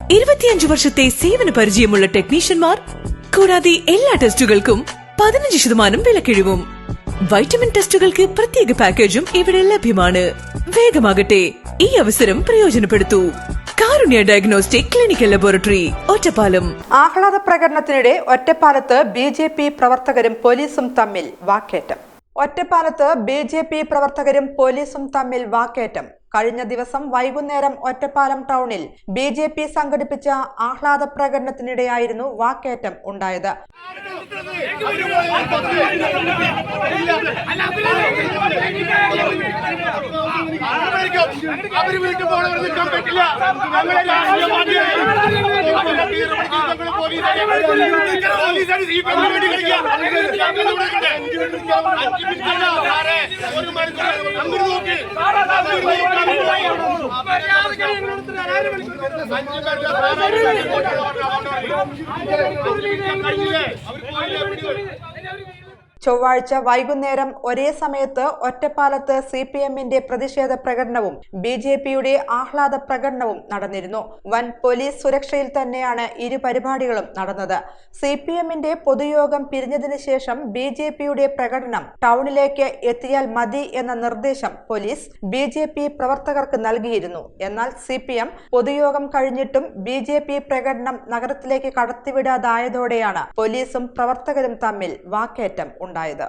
25 വർഷത്തെ സേവന പരിചയമുള്ള ടെക്നീഷ്യന്മാർ കൂടാതെ എല്ലാ ടെസ്റ്റുകൾക്കും 15% വിലക്കിഴിവും. വൈറ്റമിൻ ടെസ്റ്റുകൾക്ക് പ്രത്യേക പാക്കേജും ഇവിടെ ലഭ്യമാണ്. വേഗമാകട്ടെ, ഈ അവസരം പ്രയോജനപ്പെടുത്തൂ. കാരുണ്യ ഡയഗ്നോസ്റ്റിക് ക്ലിനിക്കൽ ലബോറട്ടറി, ഒറ്റപ്പാലം. ആഹ്ലാദ പ്രകടനത്തിനിടെ ഒറ്റപ്പാലത്ത് BJP പ്രവർത്തകരും പോലീസും തമ്മിൽ വാക്കേറ്റം. കഴിഞ്ഞ ദിവസം വൈകുന്നേരം ഒറ്റപ്പാലം ടൗണിൽ BJP സംഘടിപ്പിച്ച ആഹ്ലാദ പ്രകടനത്തിനിടെയായിരുന്നു വാക്കേറ്റം ഉണ്ടായത്. ചൊവ്വാഴ്ച വൈകുന്നേരം ഒരേ സമയത്ത് ഒറ്റപ്പാലത്ത് CPM-ന്റെ പ്രതിഷേധ പ്രകടനവും BJP-യുടെ ആഹ്ലാദ പ്രകടനവും നടന്നിരുന്നു. വൻ പോലീസ് സുരക്ഷയിൽ തന്നെയാണ് ഇരു പരിപാടികളും നടന്നത്. CPM-ന്റെ പൊതുയോഗം പിരിഞ്ഞതിന് ശേഷം BJP-യുടെ പ്രകടനം ടൗണിലേക്ക് എത്തിയാൽ മതി എന്ന നിർദ്ദേശം പോലീസ് BJP പ്രവർത്തകർക്ക് നൽകിയിരുന്നു. എന്നാൽ CPM പൊതുയോഗം കഴിഞ്ഞിട്ടും BJP പ്രകടനം നഗരത്തിലേക്ക് കടത്തിവിടാതായതോടെയാണ് പോലീസും പ്രവർത്തകരും തമ്മിൽ വാക്കേറ്റം ഉണ്ടായത്.